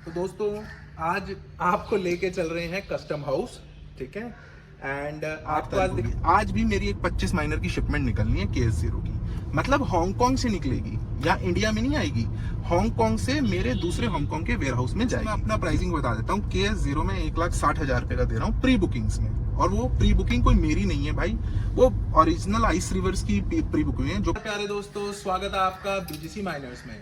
तो दोस्तों आज आपको लेके चल रहे हैं कस्टम हाउस, ठीक है। एंड आपको आज भी मेरी एक 25 माइनर की शिपमेंट निकलनी है KS0 की, मतलब हांगकांग से निकलेगी या इंडिया में नहीं आएगी, हांगकांग से मेरे दूसरे हांगकांग के वेयर हाउस में जाएगी। मैं अपना प्राइसिंग बता देता हूँ। KS0 में 1,60,000 रुपए का दे रहा हूँ प्री बुकिंग्स में, और वो प्री बुकिंग कोई मेरी नहीं है भाई, वो ओरिजिनल आइस रिवर्स की प्री बुकिंग है। जो प्यारे दोस्तों, स्वागत है आपका BGC माइनर्स में।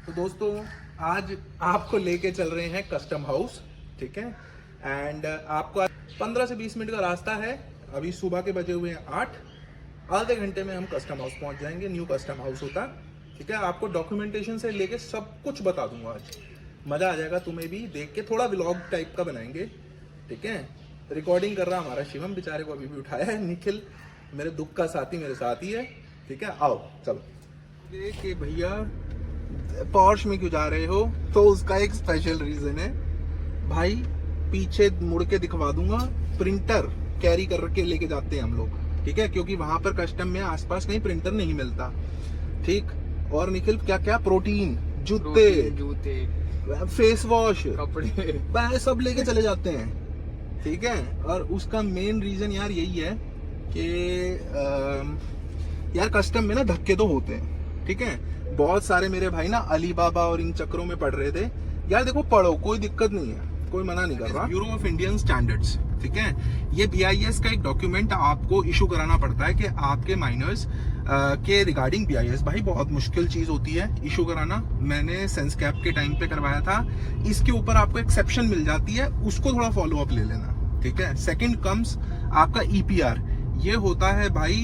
तो दोस्तों आज आपको लेके चल रहे हैं कस्टम हाउस, ठीक है। एंड आपको 15 से 20 मिनट का रास्ता है। अभी सुबह के बजे हुए हैं 8, आधे घंटे में हम कस्टम हाउस पहुंच जाएंगे। न्यू कस्टम हाउस होता, ठीक है। आपको डॉक्यूमेंटेशन से लेके सब कुछ बता दूंगा आज, मजा आ जाएगा तुम्हें भी देख के। थोड़ा व्लॉग टाइप का बनाएंगे, ठीक है। रिकॉर्डिंग कर रहा हमारा शिवम, बेचारे को अभी भी उठाया है। निखिल मेरे दुख का साथी मेरे साथ ही है, ठीक है। आओ चलो। देखिए भैया पॉर्श में क्यों जा रहे हो, तो उसका एक स्पेशल रीजन है भाई। पीछे मुड़ के दिखवा दूंगा, प्रिंटर कैरी करके लेके जाते हैं हम लोग, ठीक है, क्योंकि वहां पर कस्टम में आसपास कहीं प्रिंटर नहीं मिलता, ठीक। और निखिल क्या क्या प्रोटीन, जूते, फेस वॉश, कपड़े सब लेके चले जाते हैं, ठीक है। और उसका मेन रीजन यार यही है कि यार कस्टम में ना धक्के तो होते हैं, ठीक है। बहुत सारे मेरे भाई ना अली बाबा और इन चक्रों में पढ़ रहे थे। यार देखो पढ़ो, कोई दिक्कत नहीं है, कोई मना नहीं कर रहा। ब्यूरो ऑफ इंडियन स्टैंडर्ड्स, ठीक है। ये BIS का एक डॉक्यूमेंट आपको इशू कराना पड़ता है कि आपके माइनर्स के रिगार्डिंग BIS, भाई बहुत मुश्किल चीज होती है इशू कराना। मैंने सेंसकैप के टाइम पे करवाया था। इसके ऊपर आपको एक्सेप्शन मिल जाती है, उसको थोड़ा फॉलो अप ले लेना, ठीक है। सेकेंड कम्स आपका EPR, ये होता है भाई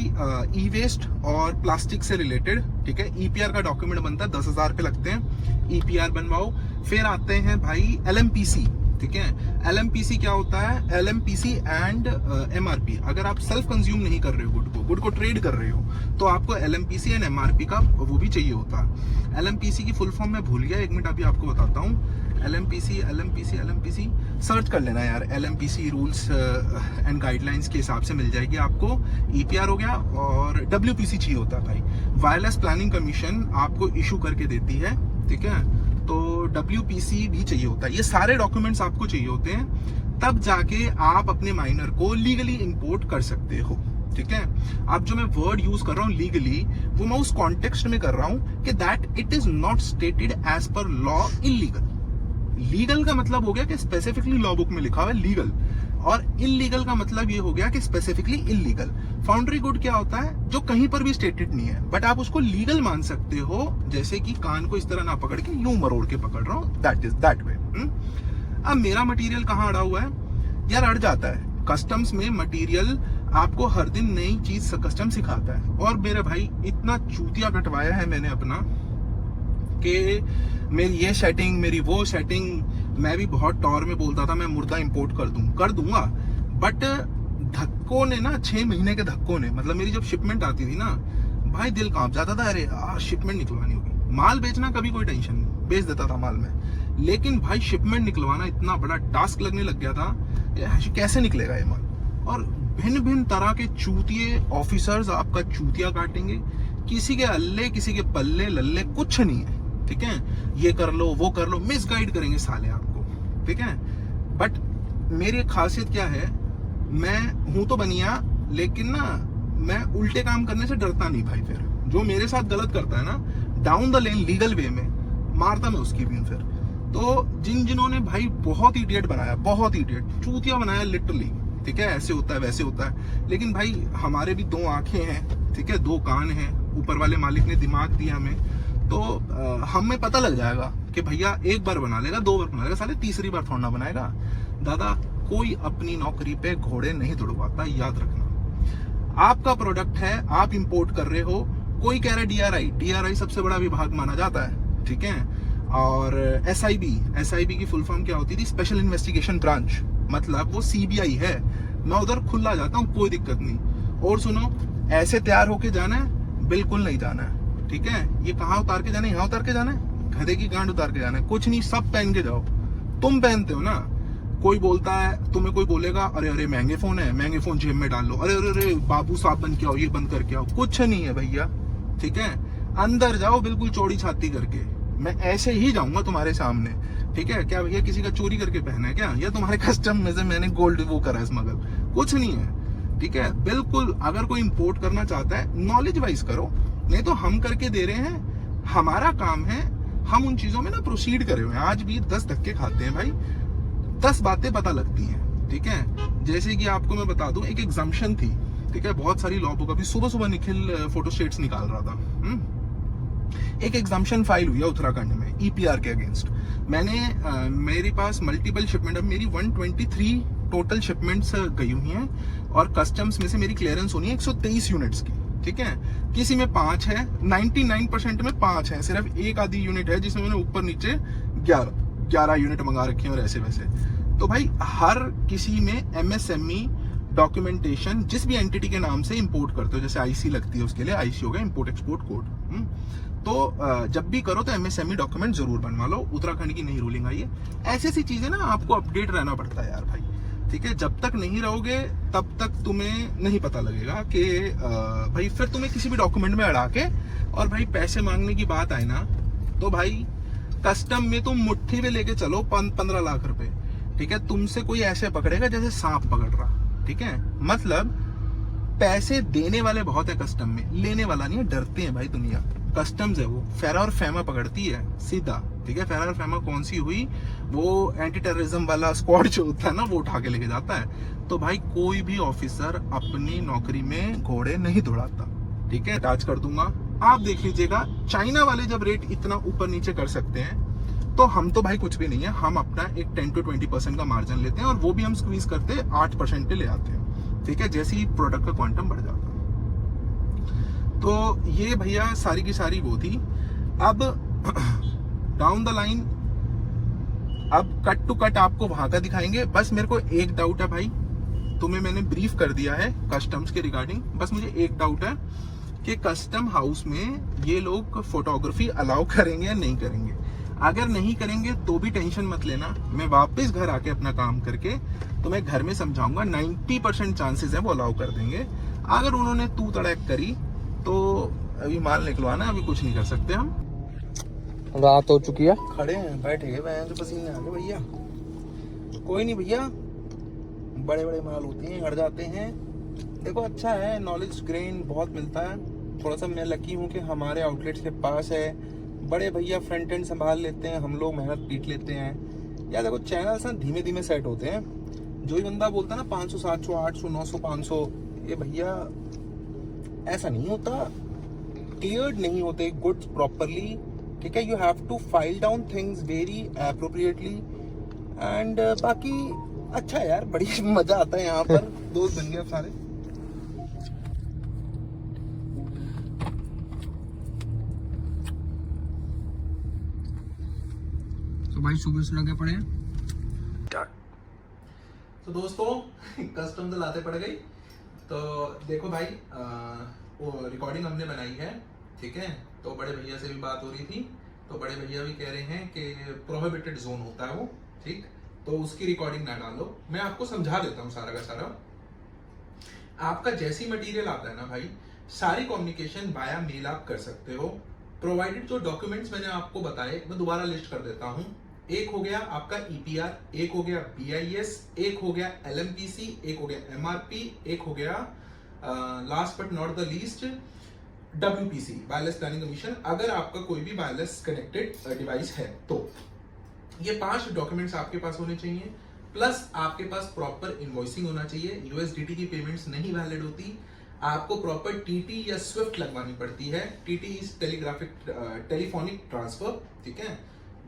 ई वेस्ट और प्लास्टिक से रिलेटेड, ठीक है। EPR का डॉक्यूमेंट बनता है, 10,000 रुपए लगते हैं, EPR बनवाओ। फिर आते हैं भाई LMPC, ठीक है। LMPC क्या होता है? LMPC and MRP। अगर आप सेल्फ कंज्यूम नहीं कर रहे हो गुड को ट्रेड कर रहे हो, तो आपको LMPC एंड MRP का वो भी चाहिए होता है। LMPC की फुल फॉर्म मैं भूल गया, 1 मिनट अभी आपको बताता हूँ। LMPC सर्च कर लेना यार, LMPC रूल्स एंड गाइडलाइंस के हिसाब से मिल जाएगी आपको। EPR हो गया, और WPC चाहिए होता है भाई, वायरलेस प्लानिंग कमीशन आपको इशू करके देती है, ठीक है। तो WPC भी चाहिए होता है। ये सारे डॉक्यूमेंट्स आपको चाहिए होते हैं, तब जाके आप अपने माइनर को लीगली इंपोर्ट कर सकते हो, ठीक है। अब जो मैं वर्ड यूज कर रहा हूँ लीगली, वो मैं उस कॉन्टेक्स्ट में कर रहा हूँ कि that it is not stated as per law illegal. Legal का मतलब हो गया कि स्पेसिफिकली लॉ बुक में लिखा हुआ है लीगल, और इलीगल का मतलब ये हो गया कि स्पेसिफिकली इलीगल। फाउंड्री गुड क्या होता है? जो कहीं पर भी स्टेटेड नहीं है, बट आप उसको लीगल मान सकते हो, जैसे कि कान को इस तरह ना पकड़ के यूं मरोड़ के पकड़ रहा हूं, दैट इज दैट वे। अब मेरा मटेरियल कहाँ अड़ा हुआ है यार? अड़ जाता है कस्टम्स में। मटेरियल आपको हर दिन नई चीज कस्टम सिखाता है, और मेरे भाई इतना चूतिया कटवाया है मैंने अपना कि मेरी ये सेटिंग, मेरी वो सेटिंग। मैं भी बहुत टॉर में बोलता था मैं मुर्दा इंपोर्ट कर दूंगा, बट धक्कों ने ना, 6 महीने के धक्कों ने, मतलब मेरी जब शिपमेंट आती थी ना भाई, दिल कांप जाता था। अरे यार शिपमेंट निकलवानी होगी। माल बेचना कभी कोई टेंशन नहीं, बेच देता था माल में, लेकिन भाई शिपमेंट निकलवाना इतना बड़ा टास्क लगने लग गया था, कैसे निकलेगा ये माल। और भिन्न भिन्न तरह के चूतिए ऑफिसर्स आपका चूतिया काटेंगे, किसी के अल्ले किसी के पल्ले लल्ले कुछ नहीं है, ठीक है। ये कर लो वो कर लो, मिस गाइड करेंगे साले आपको, ठीक है। बट मेरी खासियत क्या है, मैं हूं तो बनिया, लेकिन ना मैं उल्टे काम करने से डरता नहीं भाई। फिर जो मेरे साथ गलत करता है ना, down the lane legal way में मारता मैं उसकी भी। फिर तो जिन्होंने भाई बहुत इडियट बनाया, बहुत इडियट चूतिया बनाया लिटरली, ठीक है। ऐसे होता है वैसे होता है, लेकिन भाई हमारे भी 2 आंखें हैं, ठीक है, 2 कान हैं, ऊपर वाले मालिक ने दिमाग दिया हमें, तो हमें पता लग जाएगा कि भैया 1 बार बना लेगा, 2 बार बना लेगा, साले तीसरी बार थोड़ा ना बनाएगा। दादा कोई अपनी नौकरी पे घोड़े नहीं दौड़वाता, याद रखना। आपका प्रोडक्ट है, आप इंपोर्ट कर रहे हो, कोई कह रहा है DRI सबसे बड़ा विभाग माना जाता है, ठीक है। और SIB की फुल फॉर्म क्या होती थी? स्पेशल इन्वेस्टिगेशन ब्रांच, मतलब वो CBI है। मैं उधर खुला जाता हूँ, कोई दिक्कत नहीं। और सुनो, ऐसे तैयार होके जाना है? बिल्कुल नहीं जाना है, ठीक है। ये कहाँ उतार के जाना है? यहाँ उतार के जाना है, गधे की गांड उतार के जाना है, कुछ नहीं, सब पहन के जाओ। तुम पहनते हो ना, कोई बोलता है, तुम्हें कोई बोलेगा अरे अरे महंगे फोन है, महंगे फोन जेब में डाल लो, अरे अरे अरे बाबू साहब बन के आओ, ये बंद करके आओ, कुछ नहीं है भैया, ठीक है। अंदर जाओ बिल्कुल चौड़ी छाती करके, मैं ऐसे ही जाऊंगा तुम्हारे सामने, ठीक है, क्या भैया किसी का चोरी करके पहना है क्या, या तुम्हारे कस्टम में से मैंने गोल्ड वो करा है स्मगल, कुछ नहीं है। ठीक है, बिल्कुल अगर कोई इंपोर्ट करना चाहता है नॉलेज वाइज करो, नहीं तो हम करके दे रहे हैं, हमारा काम है, हम उन चीजों में ना प्रोसीड करे हुए हैं। आज भी 10 धक्के खाते हैं भाई, 10 बातें पता लगती हैं। ठीक है, जैसे कि आपको मैं बता दूं, एक एग्जाम्पशन थी, ठीक है, बहुत सारी लॉ बुक, अभी सुबह सुबह निखिल फोटो स्टेट्स निकाल रहा था। एक एग्जाम्पशन फाइल हुई है उत्तराखंड में ईपीआर के अगेंस्ट। मैंने मेरे पास मल्टीपल शिपमेंट, अब मेरी 123 टोटल शिपमेंट्स गई हुई हैं और कस्टम्स में से मेरी क्लियरेंस होनी है 123 यूनिट्स की। ठीक है, किसी में 5 है, 99% में 5 है, सिर्फ एक आधी यूनिट है जिसमें मैंने ऊपर नीचे 11 यूनिट मंगा रखे हैं और ऐसे वैसे। तो भाई हर किसी में एमएसएमई डॉक्यूमेंटेशन जिस भी एंटिटी के नाम से इंपोर्ट करते हो, जैसे आईसी लगती है उसके लिए, आईसी हो गया इंपोर्ट एक्सपोर्ट कोड। तो जब भी करो तो एमएसएमई डॉक्यूमेंट जरूर बनवा लो, उत्तराखंड की नई रूलिंग आई है। ऐसी ऐसी चीजें ना आपको अपडेट रहना पड़ता है यार भाई। ठीक है, जब तक नहीं रहोगे तब तक तुम्हें नहीं पता लगेगा कि भाई फिर तुम्हें किसी भी डॉक्यूमेंट में अड़ा के और भाई पैसे मांगने की बात आए ना, तो भाई कस्टम में तुम मुट्ठी में लेके चलो 15 लाख रुपए। ठीक है, तुमसे कोई ऐसे पकड़ेगा जैसे सांप पकड़ रहा। ठीक है, मतलब पैसे देने वाले बहुत है कस्टम में, लेने वाला नहीं है, डरते हैं भाई दुनिया। कस्टम्स है वो फेरा और फैमा पकड़ती है सीधा। ठीक है, फेरा और फैमा कौन सी हुई, वो एंटी टेररिज्म वाला स्क्वाड जो होता है ना, वो उठा के लेके जाता है। तो भाई कोई भी ऑफिसर अपनी नौकरी में घोड़े नहीं दौड़ाता। ठीक है, टाच कर दूंगा, आप देख लीजिएगा। चाइना वाले जब रेट इतना ऊपर नीचे कर सकते हैं तो हम तो भाई कुछ भी नहीं है, हम अपना एक 10 to 20% का मार्जिन लेते हैं और वो भी हम स्क्वीज करते 8% पे ले आते हैं। ठीक है, जैसे ही प्रोडक्ट का क्वांटम बढ़ जाता है। तो ये भैया सारी की सारी वो थी। अब डाउन द लाइन, अब कट टू कट आपको वहां का दिखाएंगे। बस मेरे को एक डाउट है भाई, तुम्हें मैंने ब्रीफ कर दिया है कस्टम्स के रिगार्डिंग। बस मुझे एक डाउट है कि कस्टम हाउस में ये लोग फोटोग्राफी अलाउ करेंगे या नहीं करेंगे। अगर नहीं करेंगे तो भी टेंशन मत लेना, मैं वापस घर आके अपना काम करके तुम्हें घर में समझाऊंगा। 90% चांसेस है वो अलाउ कर देंगे। अगर उन्होंने तू तड़क करी तो अभी माल निकलवाना, अभी कुछ नहीं कर सकते हम। रात हो चुकी है, खड़े हैं, बैठे हैं, तो पसीने आ गए भैया। कोई नहीं भैया, बड़े बड़े माल होते हैं, हट जाते हैं। देखो अच्छा है, नॉलेज ग्रेन बहुत मिलता है। थोड़ा सा मैं लकी हूँ कि हमारे आउटलेट्स के पास है। बड़े भैया फ्रंट एंड संभाल लेते हैं, हम लोग मेहनत पीट लेते हैं। या देखो चैनल्स ना धीमे धीमे सेट होते हैं। जो ही बंदा बोलता है ना 500 700 800 900 500, ये भैया ऐसा नहीं होता। क्लियर्ड नहीं होते गुड्स प्रॉपरली। ठीक है, you have to file down things very appropriately and बाकी अच्छा है यार, बड़ी मजा आता है यहाँ पर। दोस्त बन गए अब सारे। तो भाई सुबह से लगे पड़े हैं। तो दोस्तों कस्टम तो लाते पड़ गई। तो देखो भाई, वो रिकॉर्डिंग हमने बनाई है। ठीक है, तो बड़े भैया से भी बात हो रही थी, तो बड़े भैया भी कह रहे हैं कि प्रोहिबिटेड जोन होता है वो। ठीक, तो उसकी रिकॉर्डिंग ना डालो, मैं आपको समझा देता हूँ सारा का सारा। आपका जैसी मटेरियल आता है ना भाई, सारी कम्युनिकेशन बाया मेल आप कर सकते हो, प्रोवाइडेड जो डॉक्यूमेंट्स मैंने आपको बताए मैं दोबारा लिस्ट कर देता हूँ। एक हो गया आपका ईपीआर, एक हो गया बीआईएस, एक हो गया एलएमपीसी, एक हो गया एमआरपी, एक हो गया last but not the least WPC, wireless planning commission. अगर आपका कोई भी वायरलेस कनेक्टेड डिवाइस है तो ये 5 डॉक्यूमेंट्स आपके पास होने चाहिए। प्लस आपके पास प्रॉपर इनवॉइसिंग होना चाहिए। यूएसडीटी की पेमेंट्स नहीं वैलिड होती, आपको प्रॉपर टीटी या स्विफ्ट लगवानी पड़ती है। TT is telephonic transfer. ठीक है,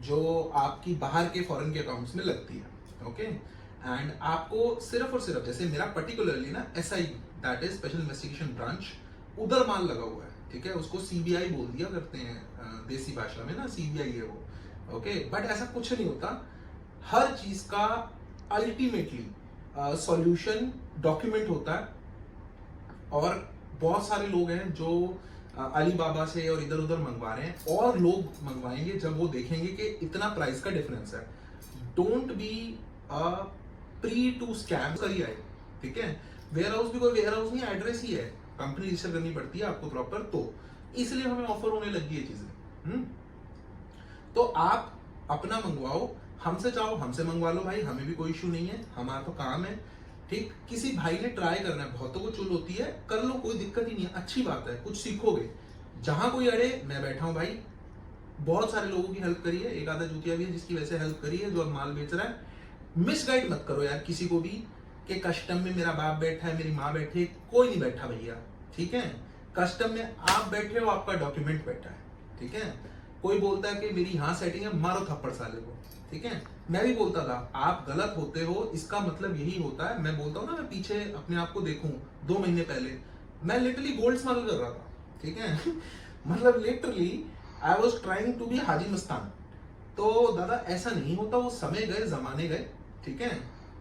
जो आपकी बाहर के फॉरेन के अकाउंट्स में लगती है। ओके, एंड आपको सिर्फ और सिर्फ, जैसे मेरा पर्टिकुलरली ना SI, that is special investigation branch, उधर माल लगा हुआ है। ठीक है, उसको सीबीआई बोल दिया करते हैं देसी भाषा में ना, सीबीआई है वो। ओके, बट ऐसा कुछ नहीं होता। हर चीज का अल्टीमेटली सॉल्यूशन डॉक्यूमेंट होता है। और बहुत सारे लोग हैं जो अलीबाबा से और इधर उधर मंगवा रहे हैं, और लोग मंगवाएंगे जब वो देखेंगे कि इतना प्राइस का डिफरेंस है। Don't be prey to scam करिए। ठीक है, वेयर हाउस भी कोई वेयर हाउस नहीं, एड्रेस ही है, कंपनी रजिस्टर करनी पड़ती है आपको प्रॉपर, तो इसलिए हमें ऑफर होने लगी है चीजें। तो आप अपना मंगवाओ, हमसे चाहो हमसे मंगवा लो भाई, हमें भी कोई इशू नहीं है, हमारा तो काम है। ठीक, किसी भाई ने ट्राई करना है, बहुतों को चुल होती है, कर लो, कोई दिक्कत ही नहीं है, अच्छी बात है, कुछ सीखोगे। जहां कोई अड़े, मैं बैठा हूं भाई, बहुत सारे लोगों की हेल्प करी है, एक आधा जूतिया भी है जिसकी वजह से हेल्प करी है, जो अब माल बेच रहा है। मिसगाइड मत करो यार किसी को भी कि कस्टम में मेरा बाप बैठा है, मेरी माँ बैठी है, कोई नहीं बैठा भैया, ठीक है। कस्टम में आप बैठे हो, आपका डॉक्यूमेंट बैठा है, ठीक है। कोई बोलता है कि मेरी यहाँ सेटिंग है, मारो थप्पड़ साले को, ठीक है। मैं भी बोलता था आप गलत होते हो, इसका मतलब यही होता है। मैं बोलता हूँ ना, मैं पीछे अपने आप को देखूं, 2 महीने पहले मैं लिटरली गोल्ड स्मगल कर रहा था, ठीक है। मतलब literally I was trying to be Haji Mastan. तो दादा ऐसा नहीं होता, वो समय गए, जमाने गए, ठीक है।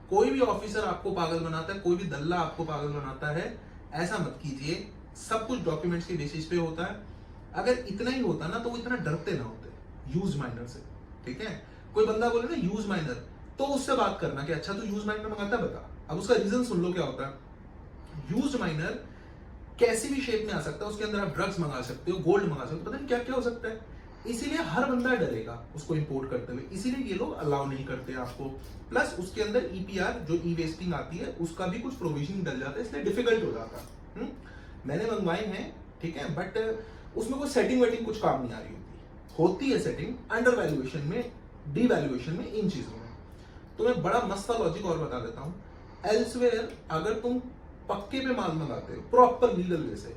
कोई भी ऑफिसर आपको पागल बनाता है, कोई भी दल्ला आपको पागल बनाता है, ऐसा मत कीजिए। सब कुछ डॉक्यूमेंट्स के बेसिस पे होता है। अगर इतना ही होता ना तो वो इतना डरते ना होते यूज माइनर से, ठीक है। कोई बंदा बोले ना यूज माइनर, तो उससे बात करना कि अच्छा तू यूज माइनर मंगाता है, बता। अब उसका रीजन सुन लो क्या होता है। यूज माइनर कैसी भी शेप में आ सकता है, उसके अंदर आप ड्रग्स मंगा सकते हो, गोल्ड मंगा सकते हो, पता नहीं क्या क्या हो सकता है। इसीलिए हर बंदा डरेगा उसको इंपोर्ट करते हुए, इसीलिए ये लोग अलाउ नहीं करते आपको। प्लस उसके अंदर ईपीआर जो ई वेस्टिंग आती है, उसका भी कुछ प्रोविजन डल जाता है, इसलिए डिफिकल्ट हो जाता है। मैंने मंगवाए हैं, ठीक है, बट उसमें कोई सेटिंग वेटिंग कुछ काम नहीं आ रही होती है सेटिंग अंडर वैल्यूएशन में, डी वैल्यूएशन में, इन चीजों में। तो मैं बड़ा मस्त लॉजिक और बता देता हूँ। एल्सवेयर अगर तुम पक्के पे माल मंगाते हो प्रॉपर लीगल वे से,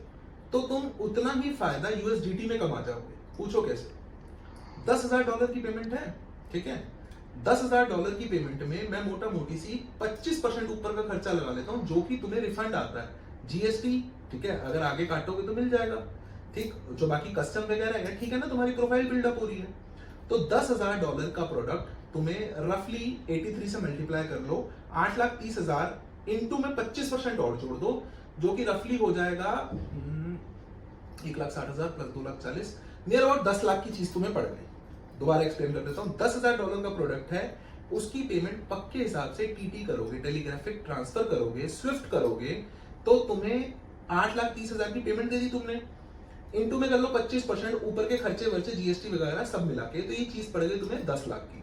तो तुम उतना ही फायदा यूएसडीटी में कमा जाओगे। पूछो कैसे। $10,000 की पेमेंट है, ठीक है। $10,000 की पेमेंट में मैं मोटा मोटी सी 25% ऊपर का खर्चा लगा लेता हूं, जो कि तुम्हें रिफंड आता है, जीएसटी, ठीक है। अगर आगे काटोगे तो मिल जाएगा, ठीक। जो बाकी कस्टम वगैरह है, ठीक है ना, तुम्हारी प्रोफाइल बिल्डअप हो रही है। तो $10,000 का प्रोडक्ट तुम्हें रफली 83 से मल्टीप्लाई कर लो, 8,30,000 इंटू में 25% और जोड़ दो, जो कि रफली हो जाएगा 1,60,000 प्लस 2,40,000, नियर अबाउट 10 लाख की चीज तुम्हें पड़ गई। दोबारा एक्सप्लेन कर देता हूँ। $10,000 का प्रोडक्ट है, उसकी पेमेंट पक्के हिसाब से टीटी करोगे, टेलीग्राफिक ट्रांसफर करोगे, स्विफ्ट करोगे, तो तुम्हें 8,30,000 की पेमेंट दे दी तुमने। इनटू में कर लो 25%, ऊपर के खर्चे वर्चे जीएसटी वगैरह सब मिला के, तो ये चीज पड़ गई तुम्हें 10 लाख की।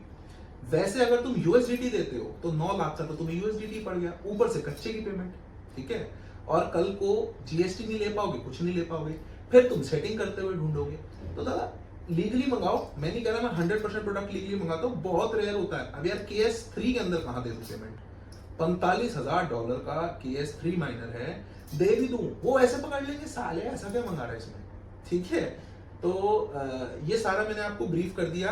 वैसे अगर तुम यूएसडीटी देते हो तो 9 लाख का तो तुम्हें यूएसडीटी पड़ गया, ऊपर से कच्चे की पेमेंट, ठीक है। और कल को जीएसटी नहीं ले पाओगे, कुछ नहीं ले पाओगे, फिर तुम सेटिंग करते हुए ढूंढोगे। तो दादा लीगली मंगाओ। मैं नहीं कह रहा मैं 100% प्रोडक्ट लीगली मंगाता हूँ, बहुत रेयर होता है। अब यार KS3 के अंदर कहां दे दूं पेमेंट, $45,000 का KS3 माइनर है, दे भी दूं, वो ऐसे पकड़ लेंगे साले, ऐसा क्या मंगा रहा है इसमें, ठीक है। तो ये सारा मैंने आपको ब्रीफ कर दिया।